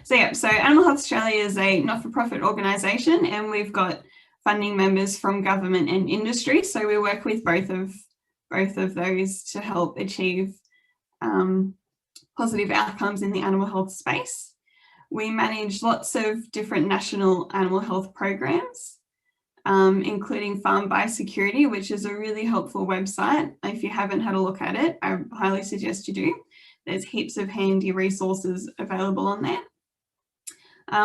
So Animal Health Australia is a not-for-profit organisation, and we've got funding members from government and industry. So we work with both of those to help achieve positive outcomes in the animal health space. We manage lots of different national animal health programs, including Farm Biosecurity, which is a really helpful website. If you haven't had a look at it, I highly suggest you do. There's heaps of handy resources available on there.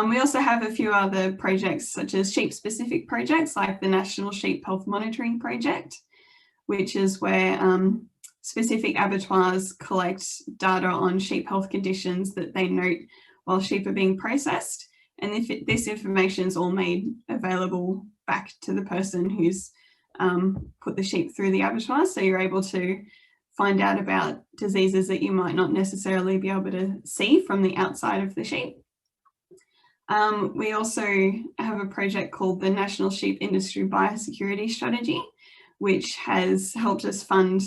We also have a few other projects, such as sheep-specific projects like the National Sheep Health Monitoring Project, which is where specific abattoirs collect data on sheep health conditions that they note while sheep are being processed. And this information is all made available back to the person who's put the sheep through the abattoir. So you're able to find out about diseases that you might not necessarily be able to see from the outside of the sheep. We also have a project called the National Sheep Industry Biosecurity Strategy, which has helped us fund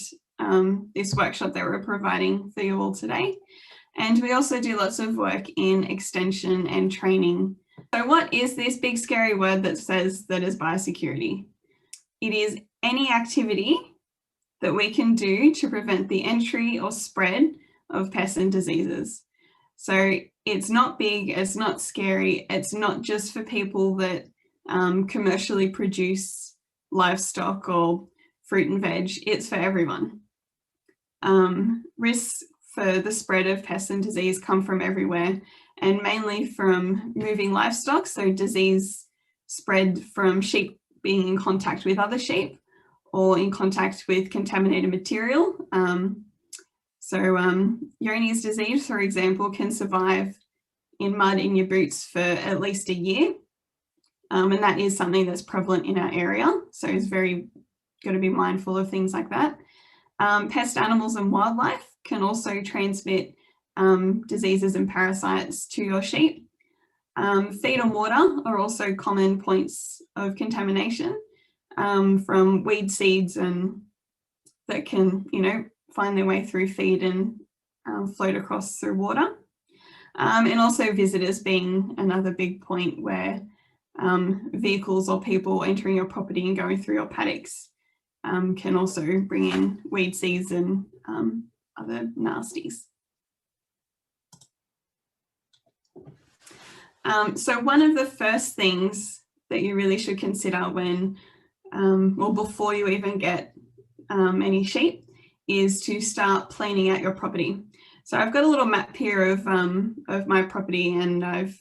this workshop that we're providing for you all today. And we also do lots of work in extension and training. So what is this big scary word that says that is biosecurity? It is any activity that we can do to prevent the entry or spread of pests and diseases. So it's not big, it's not scary, it's not just for people that commercially produce livestock or fruit and veg, it's for everyone. Risks for the spread of pests and disease come from everywhere, and mainly from moving livestock, so disease spread from sheep being in contact with other sheep or in contact with contaminated material. Johne's disease, for example, can survive in mud in your boots for at least a year. And that is something that's prevalent in our area. So it's got to be mindful of things like that. Pest animals and wildlife can also transmit diseases and parasites to your sheep. Feed and water are also common points of contamination from weed seeds and that can, find their way through feed and float across through water. And also visitors being another big point where vehicles or people entering your property and going through your paddocks can also bring in weed seeds and other nasties. So one of the first things that you really should consider when, before you even get any sheep, is to start planning out your property. So I've got a little map here of my property, and I've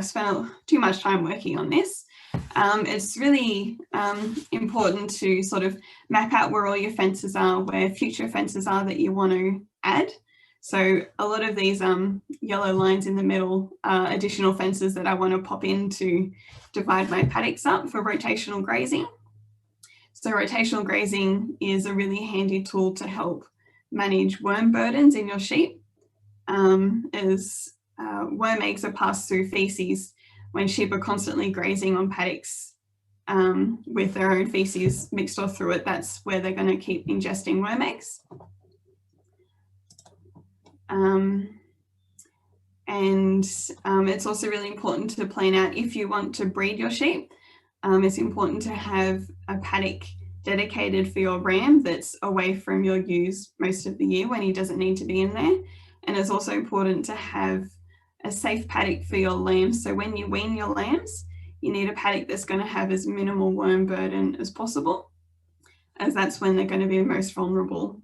spent too much time working on this. It's really important to sort of map out where all your fences are, where future fences are that you want to add. So a lot of these yellow lines in the middle are additional fences that I want to pop in to divide my paddocks up for rotational grazing. So rotational grazing is a really handy tool to help manage worm burdens in your sheep, as worm eggs are passed through feces when sheep are constantly grazing on paddocks with their own feces mixed all through it. That's where they're going to keep ingesting worm eggs. It's also really important to plan out if you want to breed your sheep. It's important to have a paddock dedicated for your ram that's away from your ewes most of the year when he doesn't need to be in there. And it's also important to have a safe paddock for your lambs. So when you wean your lambs, you need a paddock that's going to have as minimal worm burden as possible, as that's when they're going to be most vulnerable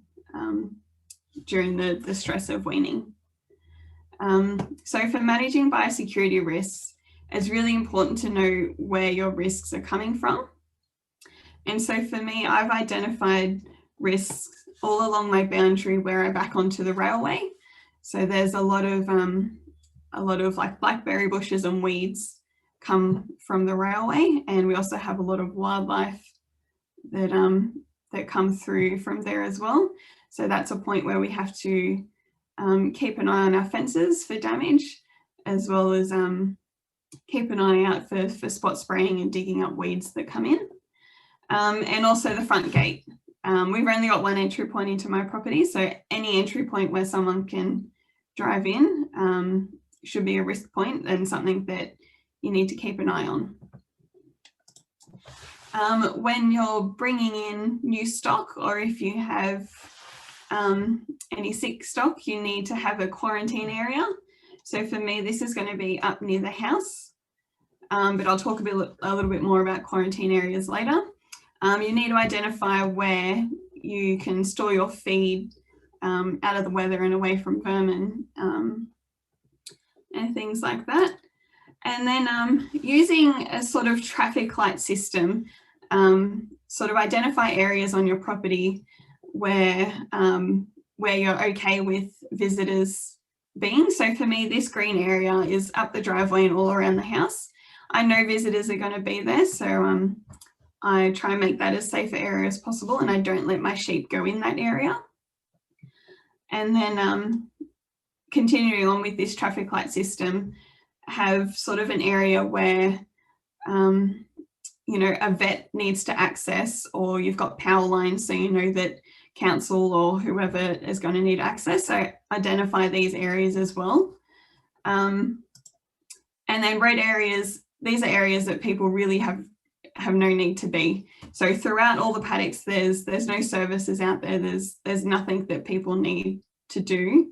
during the stress of weaning. So for managing biosecurity risks, it's really important to know where your risks are coming from. And so for me, I've identified risks all along my boundary where I back onto the railway. So there's a lot of like blackberry bushes and weeds come from the railway, and we also have a lot of wildlife that come through from there as well. So that's a point where we have to keep an eye on our fences for damage, as well as keep an eye out for spot spraying and digging up weeds that come in. And also the front gate. We've only got one entry point into my property, so any entry point where someone can drive in should be a risk point and something that you need to keep an eye on. When you're bringing in new stock, or if you have any sick stock, you need to have a quarantine area. So for me, this is going to be up near the house, but I'll talk a little bit more about quarantine areas later. You need to identify where you can store your feed out of the weather and away from vermin and things like that. And then using a sort of traffic light system, sort of identify areas on your property where you're okay with visitors being. So for me, this green area is up the driveway and all around the house. I know visitors are going to be there, so I try and make that as safe an area as possible, and I don't let my sheep go in that area. And then continuing on with this traffic light system, have sort of an area where you know, a vet needs to access, or you've got power lines, so you know that council or whoever is going to need access. So identify these areas as well. And then red areas, these are areas that people really have no need to be. So throughout all the paddocks, there's no services out there. There's nothing that people need to do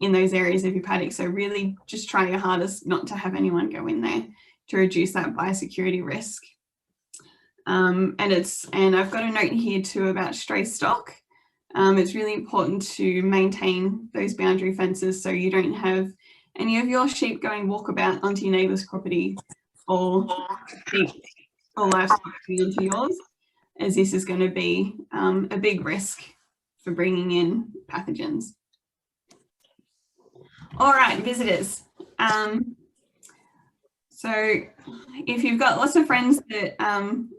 in those areas of your paddock. So really just try your hardest not to have anyone go in there to reduce that biosecurity risk. And I've got a note here too about stray stock. It's really important to maintain those boundary fences so you don't have any of your sheep going walkabout onto your neighbour's property, or sheep or livestock going into yours, as this is going to be a big risk for bringing in pathogens. All right, visitors. So if you've got lots of friends that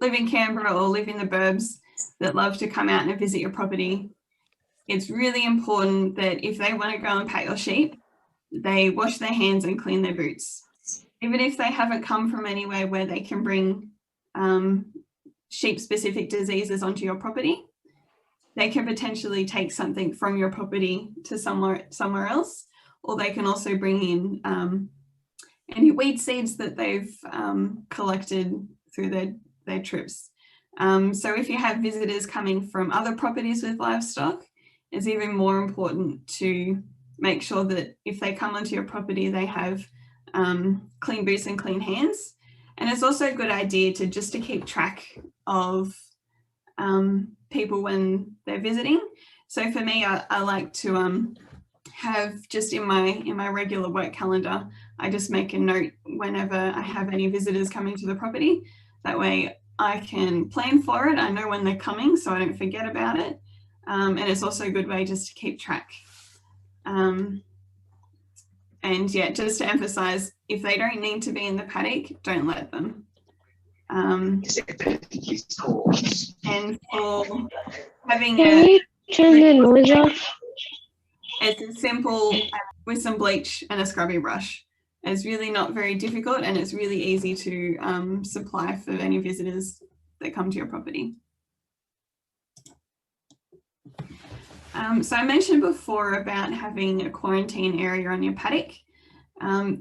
live in Canberra or live in the burbs that love to come out and visit your property, it's really important that if they want to go and pat your sheep, they wash their hands and clean their boots. Even if they haven't come from anywhere where they can bring sheep-specific diseases onto your property, they can potentially take something from your property to somewhere else, or they can also bring in any weed seeds that they've collected through their trips. So if you have visitors coming from other properties with livestock, it's even more important to make sure that if they come onto your property, they have clean boots and clean hands. And it's also a good idea to keep track of people when they're visiting. So for me, I like to have just in my regular work calendar, I just make a note whenever I have any visitors coming to the property. That way I can plan for it. I know when they're coming, so I don't forget about it. And it's also a good way just to keep track. And yeah, just to emphasize, if they don't need to be in the paddock, don't let them. And for having turn the noise off? It's as simple with some bleach and a scrubby brush. It's really not very difficult, and it's really easy to supply for any visitors that come to your property. So I mentioned before about having a quarantine area on your paddock.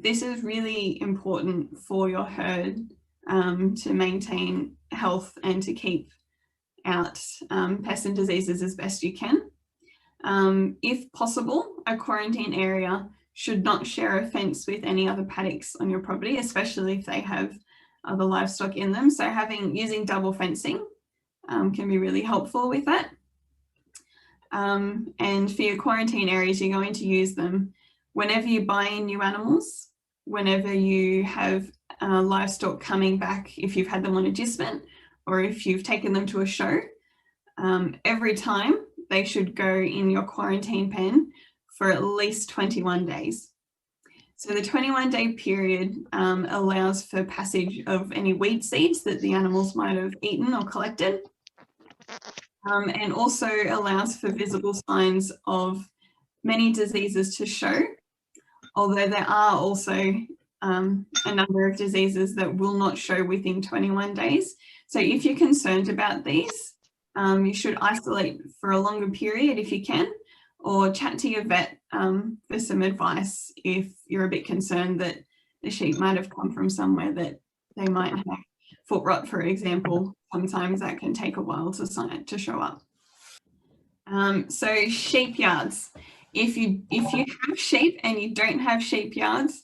This is really important for your herd to maintain health and to keep out pests and diseases as best you can. If possible, a quarantine area should not share a fence with any other paddocks on your property, especially if they have other livestock in them. So using double fencing can be really helpful with that. And for your quarantine areas, you're going to use them whenever you buy in new animals, whenever you have livestock coming back, if you've had them on agistment or if you've taken them to a show. Every time they should go in your quarantine pen for at least 21 days. So the 21-day period allows for passage of any weed seeds that the animals might have eaten or collected, and also allows for visible signs of many diseases to show, although there are also a number of diseases that will not show within 21 days. So if you're concerned about these, you should isolate for a longer period if you can, or chat to your vet for some advice if you're a bit concerned that the sheep might have come from somewhere that they might have foot rot, for example. Sometimes that can take a while to show up. So sheep yards. If you have sheep and you don't have sheep yards,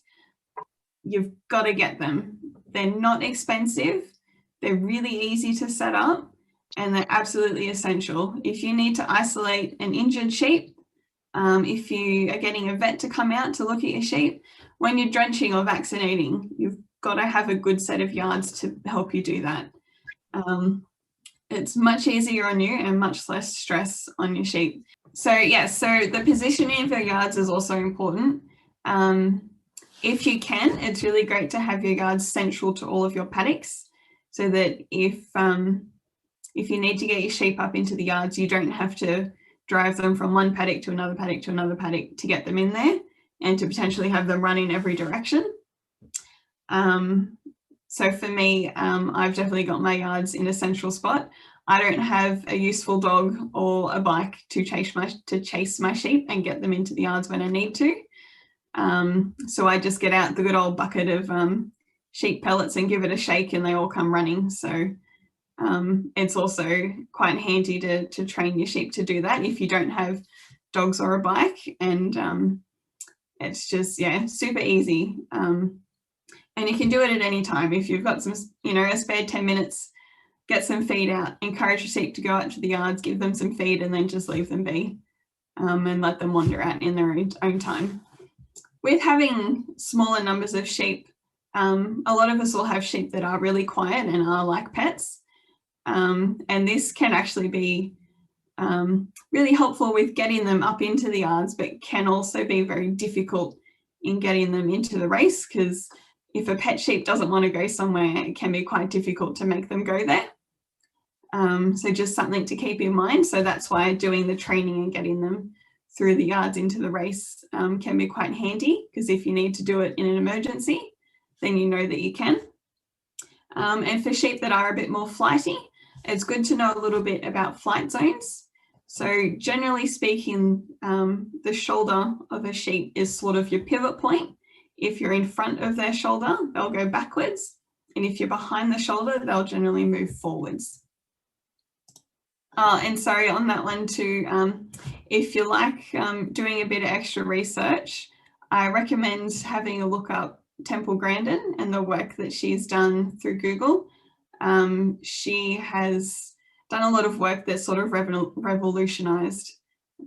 you've got to get them. They're not expensive. They're really easy to set up, and they're absolutely essential. If you need to isolate an injured sheep, if you are getting a vet to come out to look at your sheep, when you're drenching or vaccinating, you've got to have a good set of yards to help you do that. It's much easier on you and much less stress on your sheep. So yeah, so the positioning of your yards is also important. If you can, it's really great to have your yards central to all of your paddocks, so that if you need to get your sheep up into the yards, you don't have to drive them from one paddock to another paddock to another paddock to get them in there, and to potentially have them run in every direction. So for me, I've definitely got my yards in a central spot. I don't have a useful dog or a bike to chase my sheep and get them into the yards when I need to. So I just get out the good old bucket of sheep pellets and give it a shake, and they all come running. So it's also quite handy to train your sheep to do that if you don't have dogs or a bike, and it's just, yeah, super easy. And you can do it at any time. If you've got some, a spare 10 minutes, get some feed out, encourage your sheep to go out to the yards, give them some feed, and then just leave them be, and let them wander out in their own time. With having smaller numbers of sheep, a lot of us will have sheep that are really quiet and are like pets. And this can actually be really helpful with getting them up into the yards, but can also be very difficult in getting them into the race, because if a pet sheep doesn't want to go somewhere, it can be quite difficult to make them go there. So just something to keep in mind. So that's why doing the training and getting them through the yards into the race can be quite handy, because if you need to do it in an emergency, then you know that you can. And for sheep that are a bit more flighty, it's good to know a little bit about flight zones. So generally speaking, the shoulder of a sheep is sort of your pivot point. If you're in front of their shoulder, they'll go backwards. And if you're behind the shoulder, they'll generally move forwards. And sorry on that one too, if you like doing a bit of extra research, I recommend having a look up Temple Grandin and the work that she's done through Google. She has done a lot of work that sort of revolutionized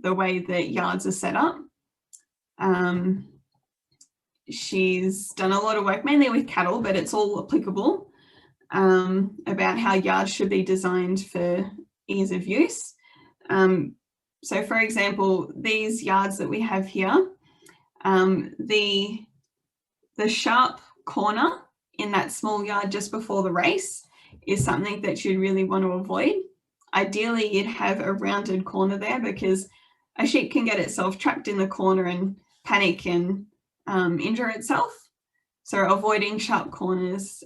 the way that yards are set up. She's done a lot of work, mainly with cattle, but it's all applicable, about how yards should be designed for ease of use. So for example, these yards that we have here, the sharp corner in that small yard just before the race is something that you'd really want to avoid. Ideally, you'd have a rounded corner there, because a sheep can get itself trapped in the corner and panic and injure itself. So avoiding sharp corners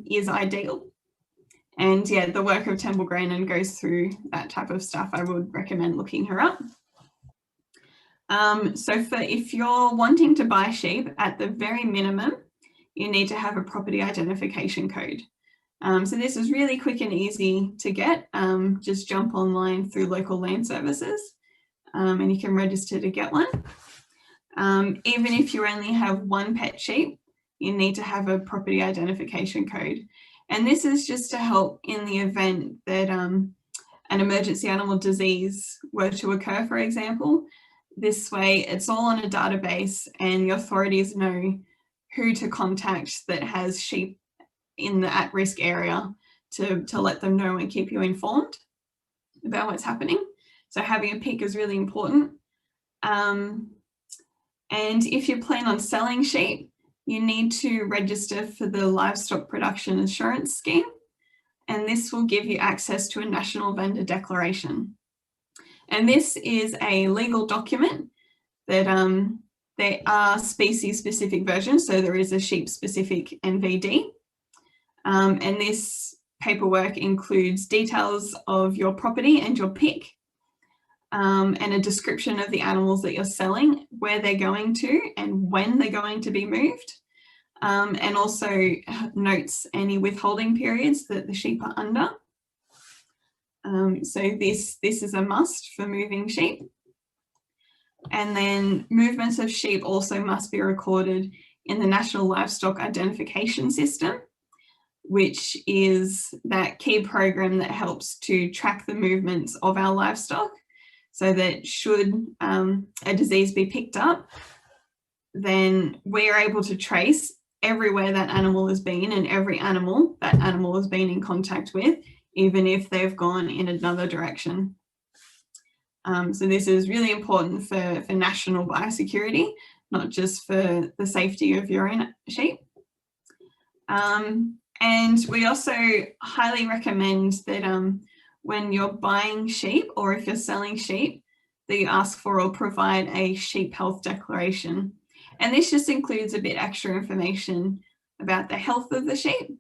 is ideal. And yeah, the work of Temple Grandin goes through that type of stuff. I would recommend looking her up. So if you're wanting to buy sheep, at the very minimum, you need to have a property identification code. So this is really quick and easy to get. Just jump online through local land services, and you can register to get one. Even if you only have one pet sheep, you need to have a property identification code. And this is just to help in the event that an emergency animal disease were to occur, for example. This way, it's all on a database and the authorities know who to contact that has sheep in the at-risk area to let them know and keep you informed about what's happening. So having a PIC is really important. And if you plan on selling sheep, you need to register for the Livestock Production Assurance Scheme, and this will give you access to a national vendor declaration. And this is a legal document that there are species-specific versions, so there is a sheep-specific NVD, and this paperwork includes details of your property and your PIC. and a description of the animals that you're selling, where they're going to and when they're going to be moved, and also notes any withholding periods that the sheep are under. So this is a must for moving sheep. And then movements of sheep also must be recorded in the National Livestock Identification System, which is that key program that helps to track the movements of our livestock, so that should a disease be picked up, then we are able to trace everywhere that animal has been and every animal that animal has been in contact with, even if they've gone in another direction. So this is really important for national biosecurity, not just for the safety of your own sheep. And we also highly recommend that when you're buying sheep, or if you're selling sheep, that you ask for or provide a sheep health declaration. And this just includes a bit extra information about the health of the sheep,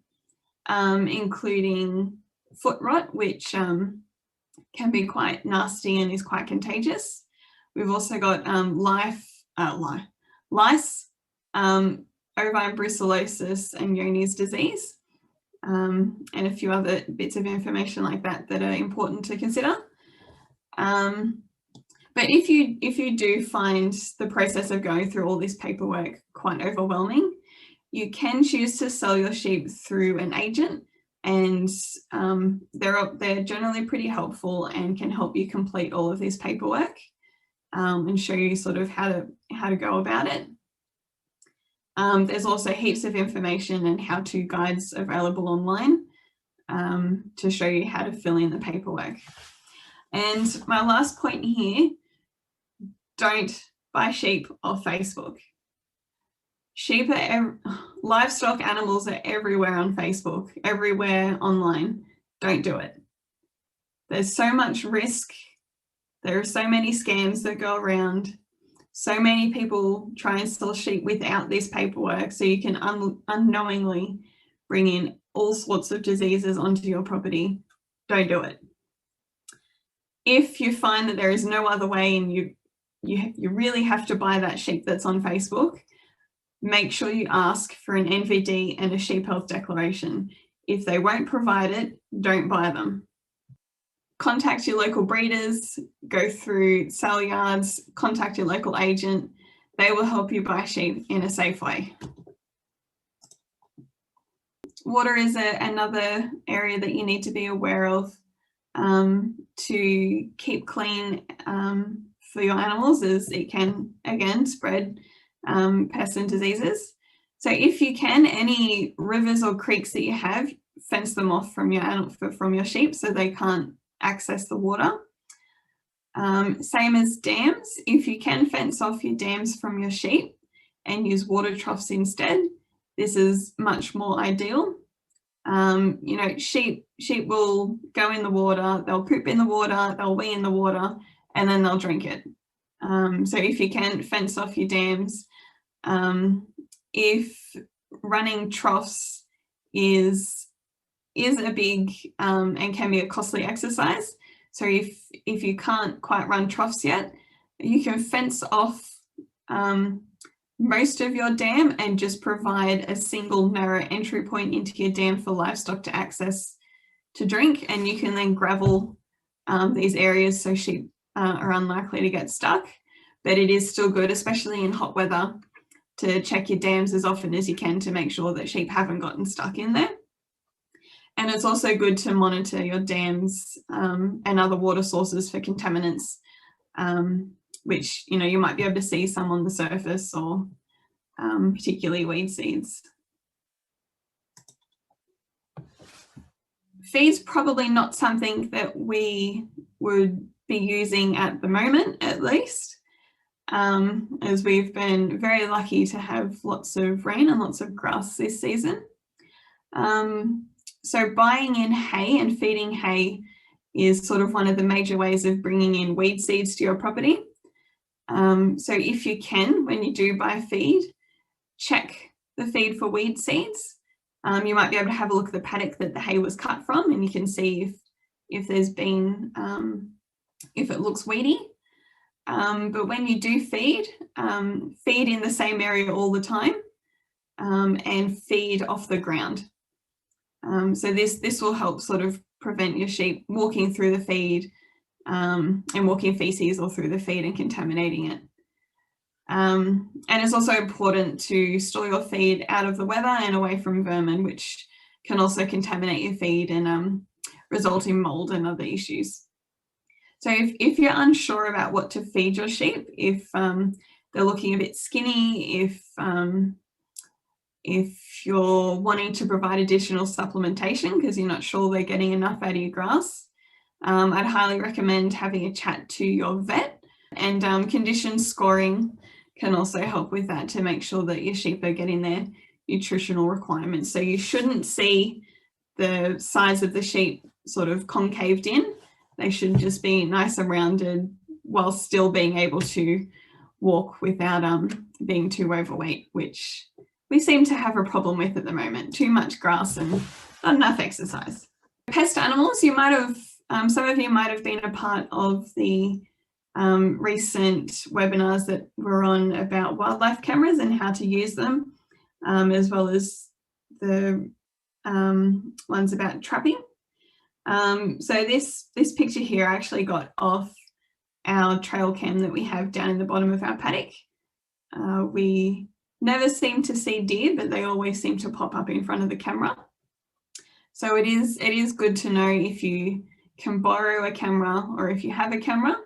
including foot rot, which can be quite nasty and is quite contagious. We've also got lice, ovine brucellosis and Johne's disease, and a few other bits of information like that that are important to consider. But if you do find the process of going through all this paperwork quite overwhelming, you can choose to sell your sheep through an agent, and they're generally pretty helpful and can help you complete all of this paperwork and show you sort of how to go about it. There's also heaps of information and how-to guides available online to show you how to fill in the paperwork. And my last point here, don't buy sheep off Facebook. Livestock animals are everywhere on Facebook, everywhere online. Don't do it. There's so much risk. There are so many scams that go around. So many people try and sell sheep without this paperwork, so you can unknowingly bring in all sorts of diseases onto your property. Don't do it. If you find that there is no other way and you really have to buy that sheep that's on Facebook, make sure you ask for an NVD and a sheep health declaration. If they won't provide it, don't buy them. Contact your local breeders, go through sale yards, contact your local agent. They will help you buy sheep in a safe way. Water is another area that you need to be aware of to keep clean for your animals, as it can, again, spread pests and diseases. So if you can, any rivers or creeks that you have, fence them off from your sheep so they can't access the water. Same as dams. If you can fence off your dams from your sheep and use water troughs instead, this is much more ideal. You know, sheep will go in the water, they'll poop in the water, they'll wee in the water, and then they'll drink it. So if you can, fence off your dams. If running troughs is a big and can be a costly exercise, so if you can't quite run troughs yet, you can fence off most of your dam and just provide a single narrow entry point into your dam for livestock to access to drink, and you can then gravel these areas so sheep are unlikely to get stuck. But it is still good, especially in hot weather, to check your dams as often as you can to make sure that sheep haven't gotten stuck in there. And it's also good to monitor your dams and other water sources for contaminants, which, you know, you might be able to see some on the surface, or particularly weed seeds. Feed's probably not something that we would be using at the moment, at least, as we've been very lucky to have lots of rain and lots of grass this season. So buying in hay and feeding hay is sort of one of the major ways of bringing in weed seeds to your property. So if you can, when you do buy feed, check the feed for weed seeds. You might be able to have a look at the paddock that the hay was cut from, and you can see if there's been if it looks weedy. But when you do feed, feed in the same area all the time, and feed off the ground. So this will help sort of prevent your sheep walking through the feed and walking feces or through the feed and contaminating it. And it's also important to store your feed out of the weather and away from vermin, which can also contaminate your feed and result in mold and other issues. So if you're unsure about what to feed your sheep, if they're looking a bit skinny, if you're wanting to provide additional supplementation because you're not sure they're getting enough out of your grass, I'd highly recommend having a chat to your vet, and condition scoring can also help with that to make sure that your sheep are getting their nutritional requirements. So you shouldn't see the size of the sheep sort of concaved in. They should just be nice and rounded while still being able to walk without being too overweight, which we seem to have a problem with at the moment. Too much grass and not enough exercise. Pest animals, you might have, some of you might have been a part of the recent webinars that were on about wildlife cameras and how to use them, as well as the ones about trapping. So this picture here I actually got off our trail cam that we have down in the bottom of our paddock. We never seem to see deer, but they always seem to pop up in front of the camera. So it is good to know if you can borrow a camera or if you have a camera.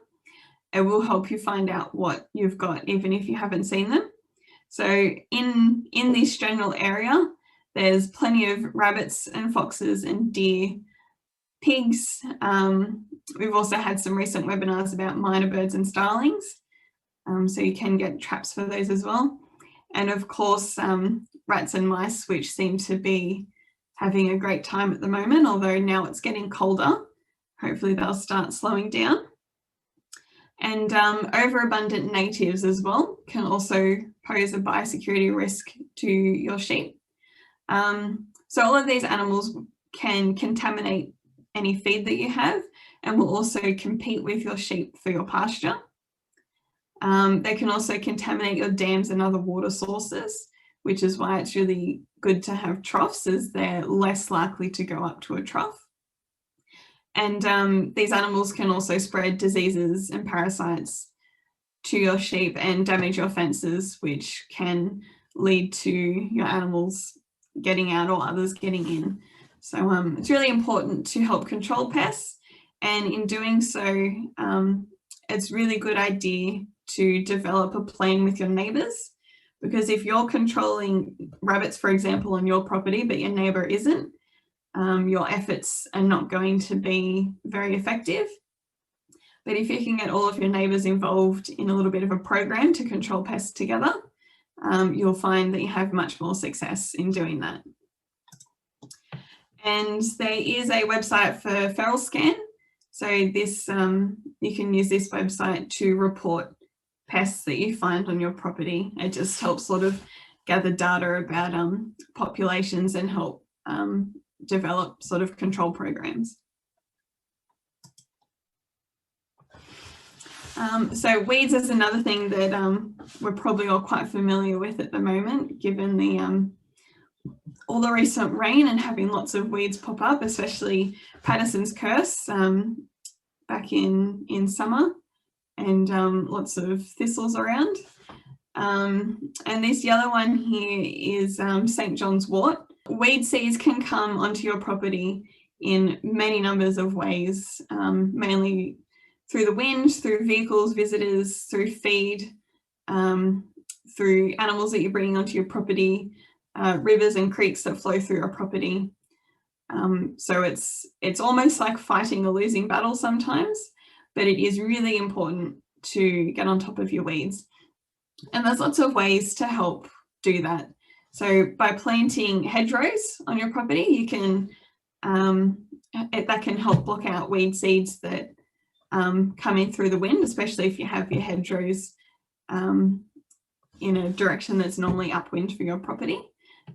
It will help you find out what you've got, even if you haven't seen them. So in this general area, there's plenty of rabbits and foxes and deer, pigs. We've also had some recent webinars about minor birds and starlings. So you can get traps for those as well. And of course, rats and mice, which seem to be having a great time at the moment, although now it's getting colder. Hopefully they'll start slowing down. And overabundant natives as well can also pose a biosecurity risk to your sheep. So all of these animals can contaminate any feed that you have and will also compete with your sheep for your pasture. They can also contaminate your dams and other water sources, which is why it's really good to have troughs, as they're less likely to go up to a trough. And these animals can also spread diseases and parasites to your sheep and damage your fences, which can lead to your animals getting out or others getting in. So it's really important to help control pests, and in doing so, it's a really good idea to develop a plan with your neighbours, because if you're controlling rabbits, for example, on your property, but your neighbour isn't, your efforts are not going to be very effective. But if you can get all of your neighbours involved in a little bit of a program to control pests together, you'll find that you have much more success in doing that. And there is a website for feral scan. So this, you can use this website to report pests that you find on your property. It just helps sort of gather data about populations and help develop sort of control programs. So weeds is another thing that we're probably all quite familiar with at the moment, given the all the recent rain and having lots of weeds pop up, especially Patterson's curse back in summer, and lots of thistles around. And this yellow one here is St. John's wort. Weed seeds can come onto your property in many numbers of ways, mainly through the wind, through vehicles, visitors, through feed, through animals that you're bringing onto your property, rivers and creeks that flow through your property. So it's almost like fighting a losing battle sometimes, but it is really important to get on top of your weeds. And there's lots of ways to help do that. So by planting hedgerows on your property, you can that can help block out weed seeds that come in through the wind, especially if you have your hedgerows in a direction that's normally upwind for your property.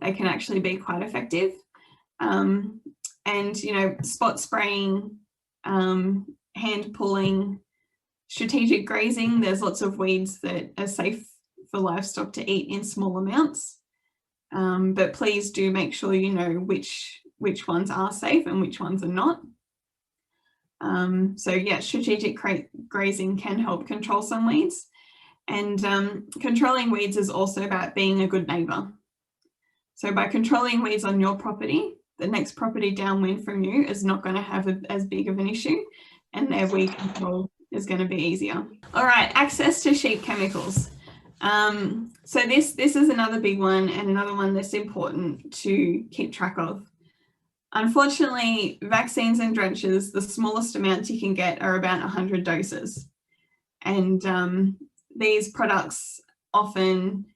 They can actually be quite effective. And, you know, spot spraying, hand pulling, Strategic grazing, there's lots of weeds that are safe for livestock to eat in small amounts. But please do make sure you know which ones are safe and which ones are not. So yeah, strategic grazing can help control some weeds. And controlling weeds is also about being a good neighbour. So by controlling weeds on your property, the next property downwind from you is not going to have as big of an issue, and their weed control is going to be easier. All right, access to sheep chemicals. So this is another big one, and another one that's important to keep track of. Unfortunately, vaccines and drenches, the smallest amounts you can get are about 100 doses. And these products often,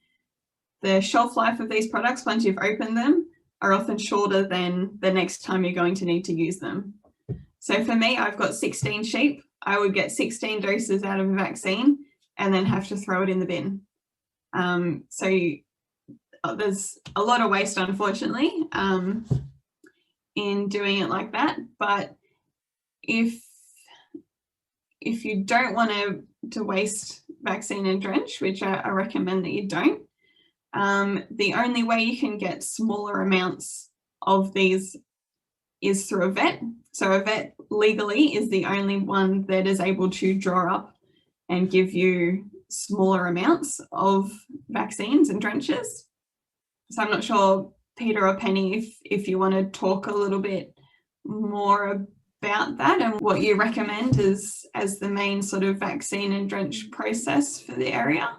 the shelf life of these products, once you've opened them, are often shorter than the next time you're going to need to use them. So for me, I've got 16 sheep. I would get 16 doses out of a vaccine and then have to throw it in the bin. So there's a lot of waste, unfortunately, in doing it like that. But if you don't want to waste vaccine and drench, which I recommend that you don't, the only way you can get smaller amounts of these is through a vet. So a vet legally is the only one that is able to draw up and give you smaller amounts of vaccines and drenches. So I'm not sure, Peter or Penny, if you want to talk a little bit more about that and what you recommend as the main sort of vaccine and drench process for the area.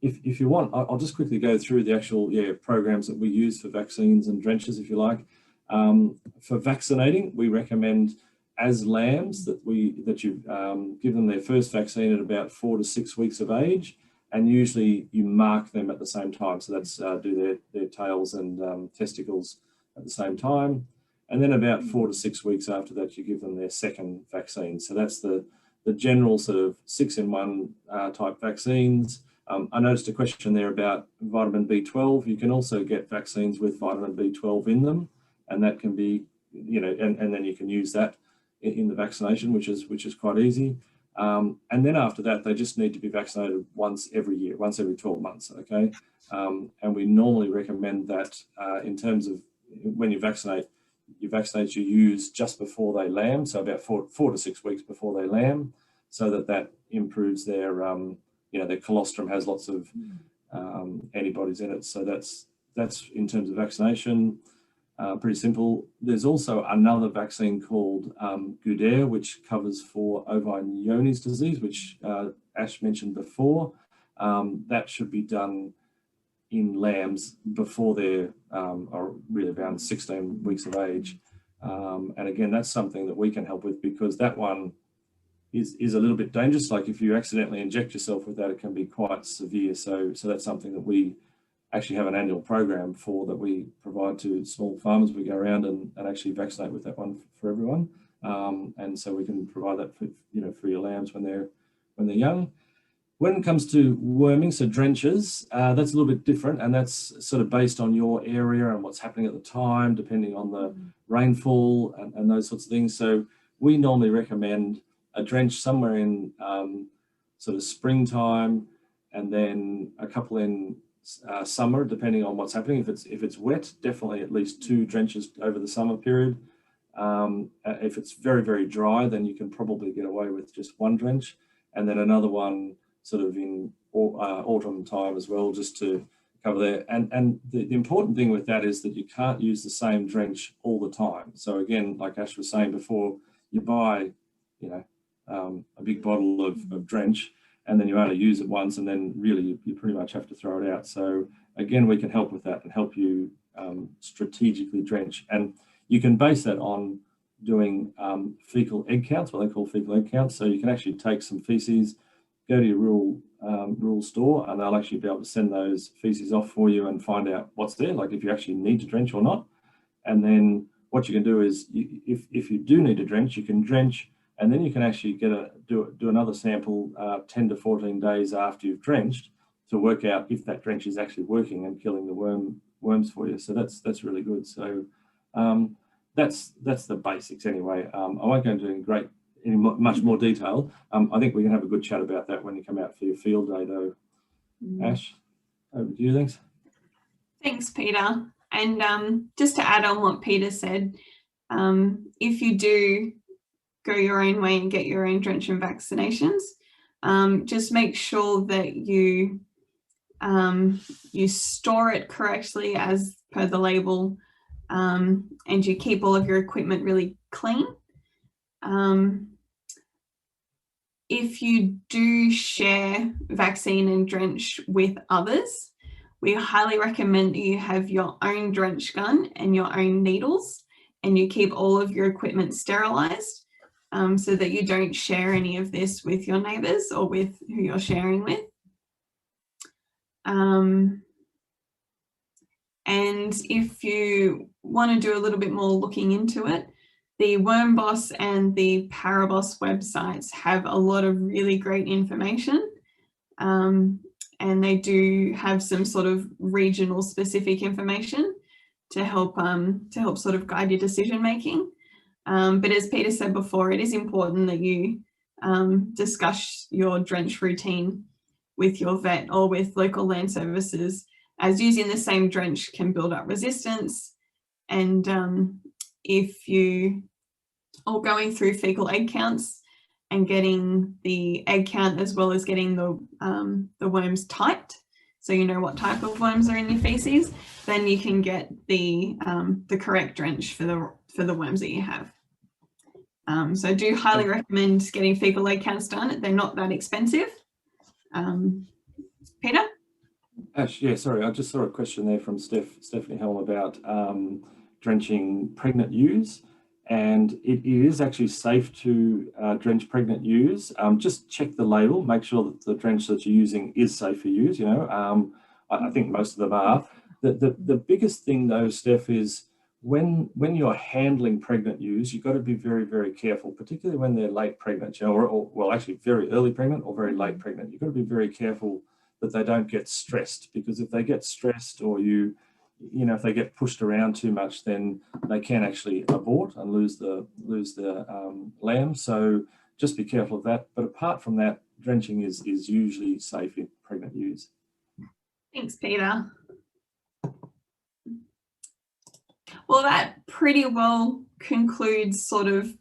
If you want, I'll just quickly go through the actual programs that we use for vaccines and drenches, if you like. For vaccinating, we recommend as lambs that you give them their first vaccine at about 4 to 6 weeks of age, and usually you mark them at the same time. So that's do their tails and testicles at the same time. And then about 4 to 6 weeks after that, you give them their second vaccine. So that's the general sort of 6-in-1 type vaccines. I noticed a question there about vitamin B12. You can also get vaccines with vitamin B12 in them, and that can be, and then you can use that in the vaccination, which is quite easy. And then after that, they just need to be vaccinated once every year, once every 12 months, okay? And we normally recommend that in terms of when you vaccinate you use just before they lamb, so about 4 to 6 weeks before they lamb, so that improves their, their colostrum has lots of antibodies in it. So that's in terms of vaccination. Pretty simple. There's also another vaccine called Gudair, which covers for ovine Johne's disease, which Ash mentioned before. That should be done in lambs before they're are really around 16 weeks of age. And again, that's something that we can help with, because that one is a little bit dangerous. Like if you accidentally inject yourself with that, it can be quite severe. So that's something that we actually have an annual program for, that we provide to small farmers. We go around and actually vaccinate with that one for everyone. And so we can provide that for your lambs when they're young. When it comes to worming, so drenches, that's a little bit different, and that's sort of based on your area and what's happening at the time, depending on the rainfall and those sorts of things. So we normally recommend a drench somewhere in sort of springtime, and then a couple in summer, depending on what's happening. If it's wet, definitely at least 2 drenches over the summer period. If it's very, very dry, then you can probably get away with just 1 drench, and then another one sort of in autumn time as well, just to cover there. And the important thing with that is that you can't use the same drench all the time. So again, like Ash was saying before, you buy, a big bottle of drench, and then you only use it once, and then really you pretty much have to throw it out. So again, we can help with that and help you strategically drench. And you can base that on doing fecal egg counts, what they call fecal egg counts. So you can actually take some feces, go to your rural store, and they'll actually be able to send those feces off for you and find out what's there, like if you actually need to drench or not. And then what you can do is, if you do need to drench, you can drench, and then you can actually do another sample 10 to 14 days after you've drenched, to work out if that drench is actually working and killing the worms for you. So that's really good. So that's the basics anyway. I won't go into in great in much more detail. I think we can have a good chat about that when you come out for your field day, though. Ash, over to you. Thanks. Thanks, Peter. And just to add on what Peter said, if you do go your own way and get your own drenching vaccinations, just make sure that you store it correctly as per the label, and you keep all of your equipment really clean. If you do share vaccine and drench with others, we highly recommend that you have your own drench gun and your own needles, and you keep all of your equipment sterilized, so that you don't share any of this with your neighbours or with who you're sharing with. And if you want to do a little bit more looking into it, the WormBoss and the Paraboss websites have a lot of really great information, and they do have some sort of regional specific information to help sort of guide your decision making. But as Peter said before, it is important that you discuss your drench routine with your vet or with local land services, as using the same drench can build up resistance. And if you are going through fecal egg counts and getting the egg count as well as getting the worms typed, so you know what type of worms are in your feces, then you can get the correct drench for the worms that you have. So I do highly recommend getting fecal egg counts done. They're not that expensive. Peter? Ash, yeah, sorry, I just saw a question there from Stephanie Helm about drenching pregnant ewes, and it is actually safe to drench pregnant ewes. Just check the label, make sure that the drench that you're using is safe for ewes. I think most of them are. The biggest thing though, Steph, is when you're handling pregnant ewes, you've got to be very, very careful, particularly when they're late pregnant, or well, actually very early pregnant or very late pregnant. You've got to be very careful that they don't get stressed, because if they get stressed, or if they get pushed around too much, then they can actually abort and lose the lamb. So just be careful of that. But apart from that, drenching is usually safe in pregnant ewes. Thanks, Peter. Well, that pretty well concludes sort of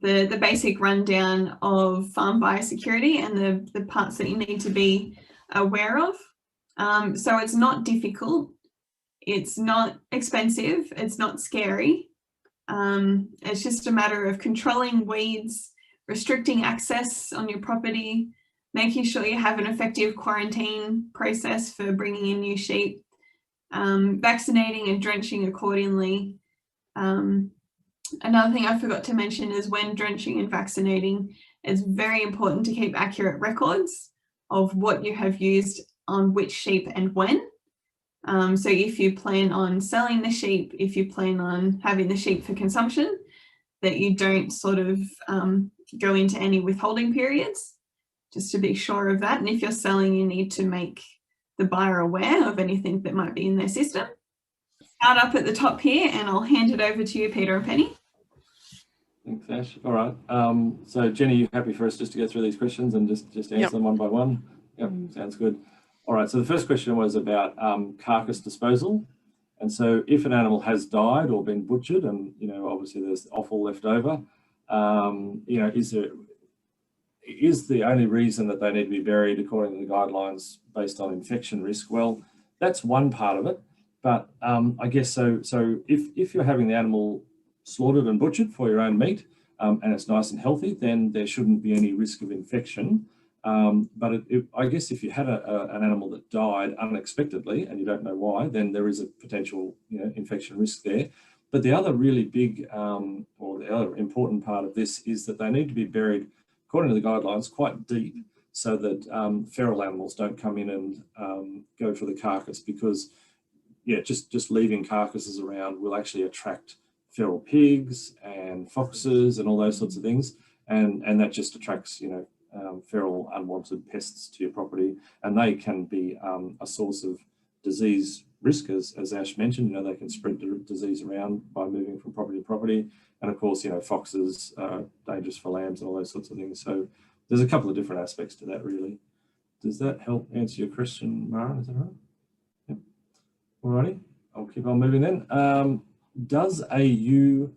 the basic rundown of farm biosecurity and the parts that you need to be aware of. So it's not difficult, it's not expensive, it's not scary. It's just a matter of controlling weeds, restricting access on your property, making sure you have an effective quarantine process for bringing in new sheep, vaccinating and drenching accordingly. Another thing I forgot to mention is when drenching and vaccinating, it's very important to keep accurate records of what you have used on which sheep and when. So if you plan on selling the sheep, if you plan on having the sheep for consumption, that you don't sort of go into any withholding periods, just to be sure of that. And if you're selling, you need to make the buyer aware of anything that might be in their system. Start up at the top here, and I'll hand it over to you, Peter and Penny. Thanks, Ash. All right. So Jenny, you happy for us just to go through these questions and just answer them one by one? Yep, sounds good. All right. So the first question was about carcass disposal. And so if an animal has died or been butchered, and obviously there's offal left over, is the only reason that they need to be buried according to the guidelines based on infection risk? Well, that's one part of it. But I guess so if you're having the animal slaughtered and butchered for your own meat, and it's nice and healthy, then there shouldn't be any risk of infection. But I guess if you had an animal that died unexpectedly and you don't know why, then there is a potential infection risk there. But the other really big or the other important part of this is that they need to be buried according to the guidelines quite deep, so that feral animals don't come in and go for the carcass, because just leaving carcasses around will actually attract feral pigs and foxes and all those sorts of things, and that just attracts feral unwanted pests to your property, and they can be a source of disease risk, as Ash mentioned. You know, they can spread the disease around by moving from property to property. And of course, you know, foxes are dangerous for lambs and all those sorts of things. So there's a couple of different aspects to that, really. Does that help answer your question, Mara? Is that right? Yep. Alrighty, I'll keep on moving then. Does a ewe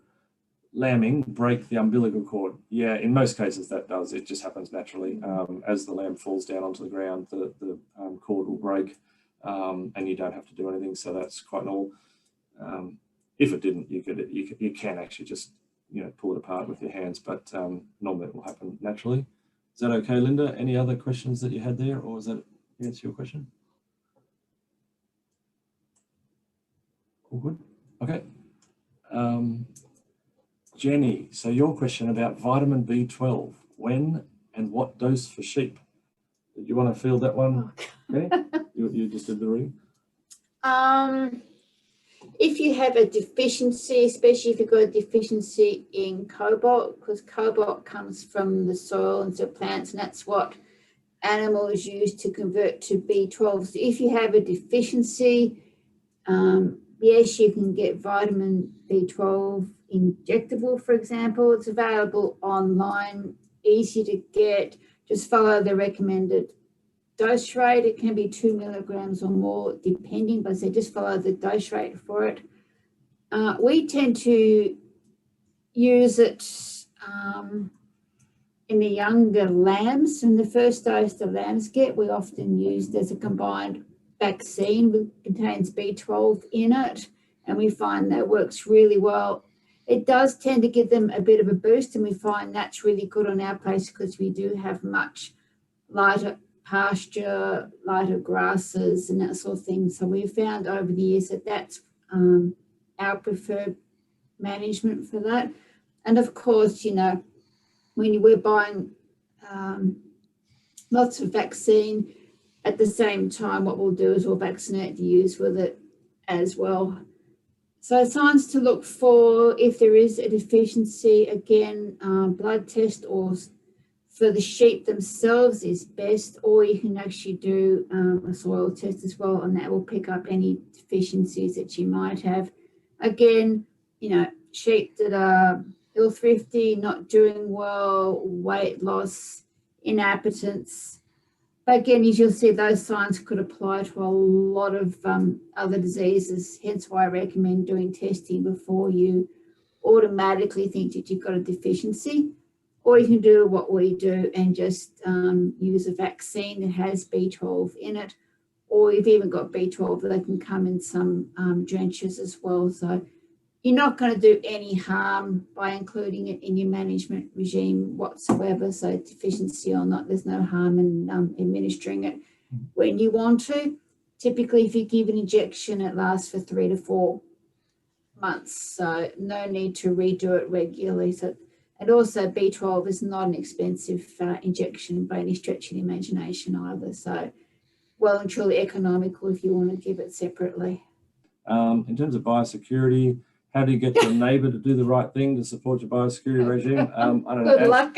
lambing break the umbilical cord? Yeah, in most cases that does. It just happens naturally. As the lamb falls down onto the ground, the cord will break, and you don't have to do anything. So that's quite normal. If it didn't, you can actually just, you know, pull it apart with your hands, but normally it will happen naturally. Is that okay, Linda? Any other questions that you had there, or is that answer your question? All good. Okay. Jenny, so your question about vitamin B12, when and what dose for sheep? Did you want to field that one, Jenny? You just did the reading. If you have a deficiency, especially if you've got a deficiency in cobalt, because cobalt comes from the soil and so plants, and that's what animals use to convert to B12. So if you have a deficiency, yes, you can get vitamin B12 injectable, for example. It's available online, easy to get. Just follow the recommended dose rate. It can be 2 milligrams or more, depending, but so just follow the dose rate for it. We tend to use it in the younger lambs. And the first dose the lambs get, we often use as a combined vaccine, which contains B12 in it, and we find that works really well. It does tend to give them a bit of a boost, and we find that's really good on our place because we do have much lighter pasture, lighter grasses and that sort of thing. So we've found over the years that that's our preferred management for that. And of course, you know, when we're buying lots of vaccine, at the same time, what we'll do is we'll vaccinate the ewes with it as well. So signs to look for if there is a deficiency, again, blood test or for the sheep themselves is best, or you can actually do a soil test as well, and that will pick up any deficiencies that you might have. Again, you know, sheep that are ill thrifty, not doing well, weight loss, inappetence. But again, as you'll see, those signs could apply to a lot of other diseases, hence why I recommend doing testing before you automatically think that you've got a deficiency. Or you can do what we do and just use a vaccine that has B12 in it, or you've even got B12 that can come in some drenches as well. So you're not going to do any harm by including it in your management regime whatsoever. So deficiency or not, there's no harm in administering it when you want to. Typically, if you give an injection, it lasts for 3 to 4 months. So no need to redo it regularly. So, and also B12 is not an expensive injection by any stretch of the imagination either. So well and truly economical if you want to give it separately. In terms of biosecurity, how do you get your neighbour to do the right thing to support your biosecurity regime? I don't know. Good luck.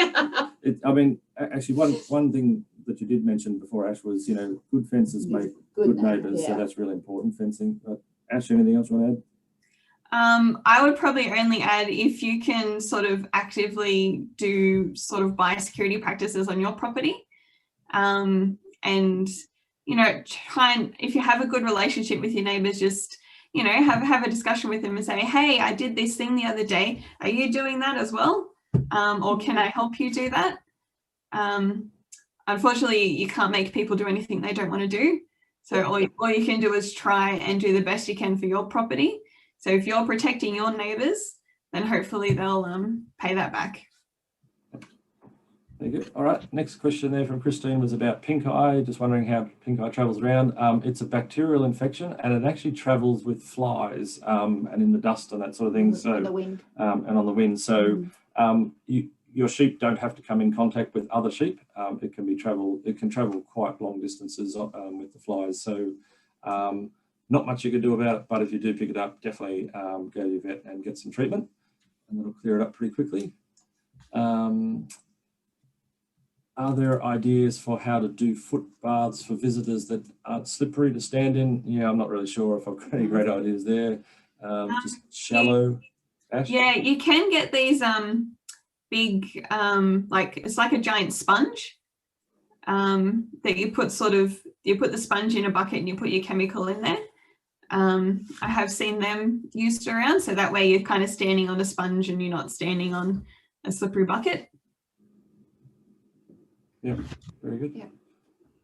I mean, actually, one thing that you did mention before, Ash, was, you know, good fences make good neighbours. Yeah. So that's really important, fencing. Ash, anything else you want to add? I would probably only add if you can sort of actively do sort of biosecurity practices on your property, and, you know, try and, if you have a good relationship with your neighbours, just, you know, have a discussion with them and say, hey, I did this thing the other day. Are you doing that as well? Or can I help you do that? Unfortunately, you can't make people do anything they don't want to do. So all you can do is try and do the best you can for your property. So if you're protecting your neighbours, then hopefully they'll pay that back. Very good. All right. Next question there from Christine was about pink eye. Just wondering how pink eye travels around. It's a bacterial infection, and it actually travels with flies and in the dust and that sort of thing. So on the wind. And on the wind. So your sheep don't have to come in contact with other sheep. It can travel quite long distances with the flies. So not much you can do about it, but if you do pick it up, definitely go to your vet and get some treatment, and that'll clear it up pretty quickly. Are there ideas for how to do footbaths for visitors that aren't slippery to stand in? Yeah, I'm not really sure if I've got any great ideas there. Just shallow. Ash? Yeah, you can get these big, like it's like a giant sponge that you put you put the sponge in a bucket and you put your chemical in there. I have seen them used around, so that way you're kind of standing on a sponge and you're not standing on a slippery bucket. Yeah, very good. Yeah.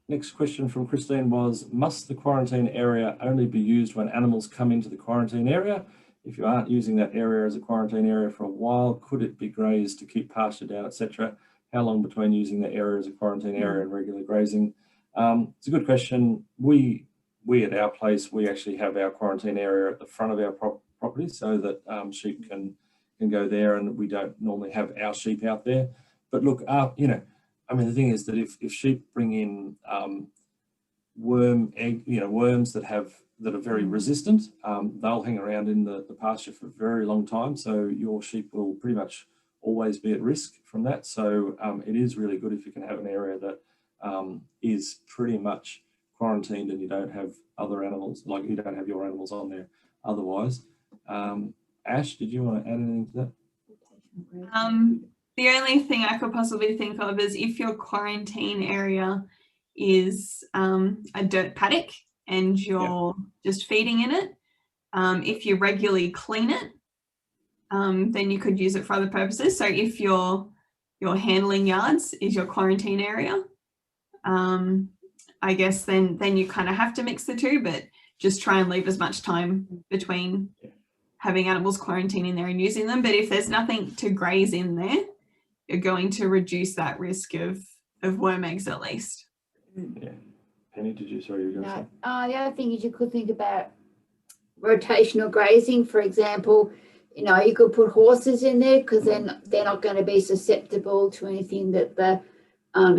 Next question from Christine was, must the quarantine area only be used when animals come into the quarantine area? If you aren't using that area as a quarantine area for a while, could it be grazed to keep pasture down, etc.? How long between using the area as a quarantine area and regular grazing? It's a good question. We at our place, we actually have our quarantine area at the front of our property so that sheep can go there, and we don't normally have our sheep out there. But look, you know, I mean, the thing is that if sheep bring in worms that are very resistant, they'll hang around in the pasture for a very long time. So your sheep will pretty much always be at risk from that. So it is really good if you can have an area that is pretty much quarantined and you don't have other animals, like you don't have your animals on there otherwise. Ash, did you want to add anything to that? The only thing I could possibly think of is if your quarantine area is a dirt paddock and you're just feeding in it, if you regularly clean it, then you could use it for other purposes. So if your handling yards is your quarantine area, I guess then you kind of have to mix the two, but just try and leave as much time between having animals quarantining there and using them. But if there's nothing to graze in there, you're going to reduce that risk of worm eggs at least. Yeah. Penny, did you, sorry, you were going to say? The other thing is you could think about rotational grazing, for example. You know, you could put horses in there because then they're not going to be susceptible to anything that the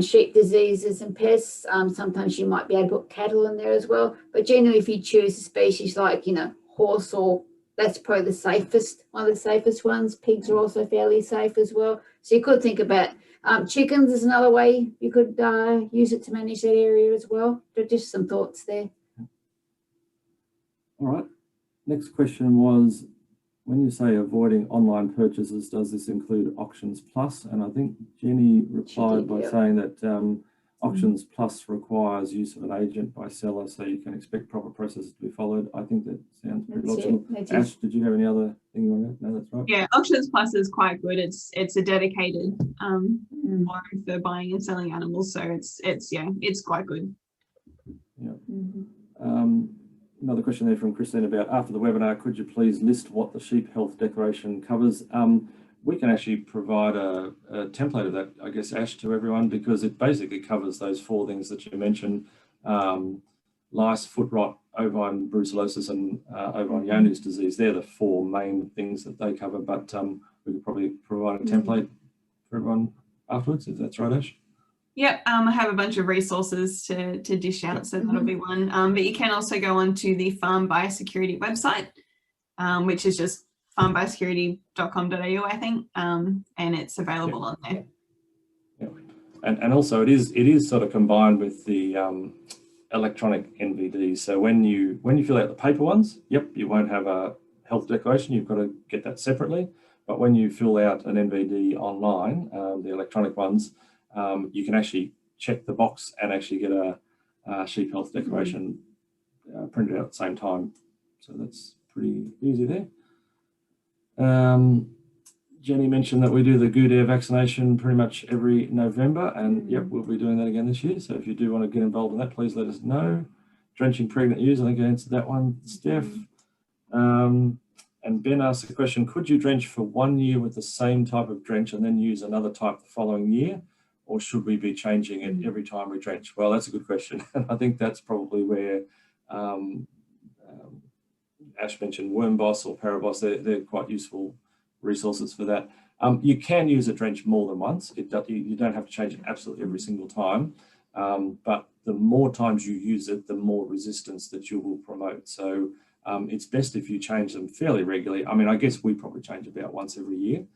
sheep diseases and pests. Sometimes you might be able to put cattle in there as well. But generally, if you choose a species like, you know, horse, or that's probably the safest, one of the safest ones. Pigs are also fairly safe as well. So you could think about chickens is another way you could use it to manage that area as well. Just some thoughts there. All right. Next question was, when you say avoiding online purchases, does this include Auctions Plus? And I think Jenny replied by saying that Auctions Plus requires use of an agent by seller, so you can expect proper processes to be followed. I think that sounds pretty logical. Ash, did you have any other thing you want to add? No, that's right. Yeah, Auctions Plus is quite good. It's a dedicated forum for buying and selling animals, so it's quite good. Yeah. Another question there from Christine about, after the webinar, could you please list what the sheep health declaration covers? We can actually provide a template of that, I guess, Ash, to everyone, because it basically covers those 4 things that you mentioned: lice, foot rot, ovine brucellosis, and ovine Johne's disease. They're the 4 main things that they cover, but we could probably provide a template for everyone afterwards, if that's right, Ash. Yep, I have a bunch of resources to dish out, so that'll be one. But you can also go onto the Farm Biosecurity website, which is just farmbiosecurity.com.au, I think, and it's available on there. Yeah. And also it is sort of combined with the electronic NVDs. So when you fill out the paper ones, you won't have a health declaration. You've got to get that separately. But when you fill out an NVD online, the electronic ones, you can actually check the box and actually get a sheep health declaration printed out at the same time. So that's pretty easy there. Jenny mentioned that we do the good air vaccination pretty much every November, and we'll be doing that again this year. So if you do want to get involved in that, please let us know. Drenching pregnant ewes, I think I answered that one, Steph. And Ben asked the question, could you drench for 1 year with the same type of drench and then use another type the following year? Or should we be changing it every time we drench? Well, that's a good question. And I think that's probably where Ash mentioned worm boss or paraboss. They're quite useful resources for that. You can use a drench more than once. You don't have to change it absolutely every single time. But the more times you use it, the more resistance that you will promote. So it's best if you change them fairly regularly. I mean, I guess we probably change about once every year.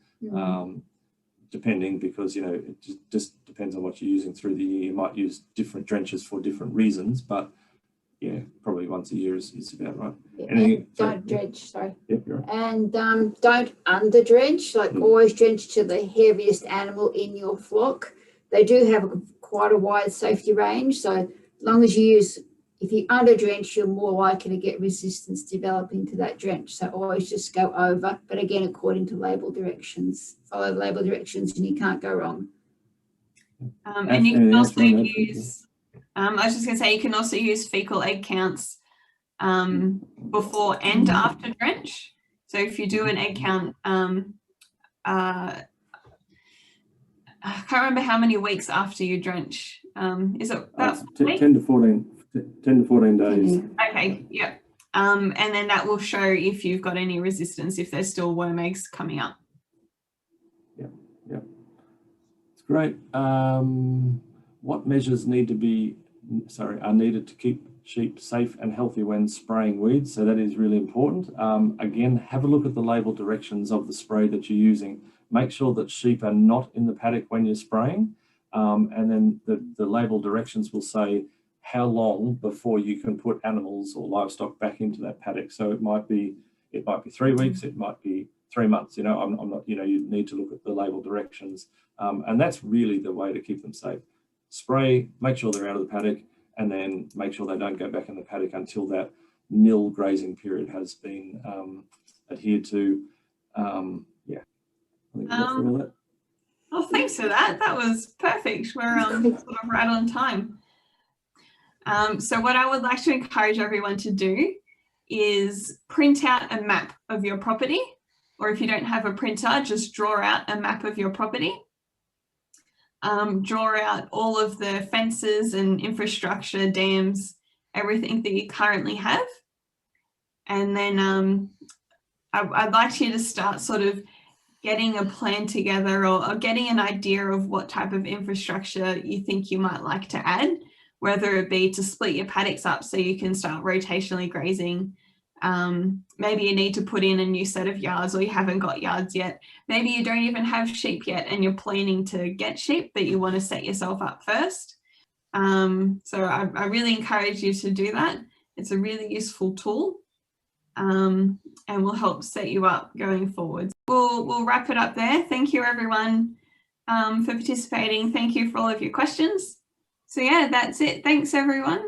depending, because, you know, it just depends on what you're using through the year. You might use different drenches for different reasons, but yeah, probably once a year is about right. Yeah, Anything, don't drench, sorry. Yep, you're right. And don't under drench, like always drench to the heaviest animal in your flock. They do have quite a wide safety range, so as long as you use, if you under drench, you're more likely to get resistance developing to that drench. So always just go over, but again, according to label directions. Follow the label directions and you can't go wrong. And you can also use, I was just going to say, you can also use fecal egg counts before and after drench. So if you do an egg count, I can't remember how many weeks after you drench. Is it about 10 to 14 days? Okay, yeah. And then that will show if you've got any resistance, if there's still worm eggs coming up. Yeah. It's great. What measures are needed to keep sheep safe and healthy when spraying weeds? So that is really important. Again, have a look at the label directions of the spray that you're using. Make sure that sheep are not in the paddock when you're spraying. And then the label directions will say how long before you can put animals or livestock back into that paddock. So it might be 3 weeks, it might be 3 months. You know, I'm not. You know, you need to look at the label directions, and that's really the way to keep them safe. Spray, make sure they're out of the paddock, and then make sure they don't go back in the paddock until that nil grazing period has been adhered to. Yeah, I think we got through all that. Well, thanks for that. That was perfect. We're sort of right on time. So what I would like to encourage everyone to do is print out a map of your property, or if you don't have a printer, just draw out a map of your property. Draw out all of the fences and infrastructure, dams, everything that you currently have. And then I'd like you to start sort of getting a plan together, or getting an idea of what type of infrastructure you think you might like to add, whether it be to split your paddocks up so you can start rotationally grazing. Maybe you need to put in a new set of yards, or you haven't got yards yet. Maybe you don't even have sheep yet and you're planning to get sheep, but you want to set yourself up first. So I really encourage you to do that. It's a really useful tool, and will help set you up going forward. We'll wrap it up there. Thank you everyone for participating. Thank you for all of your questions. So yeah, that's it. Thanks everyone.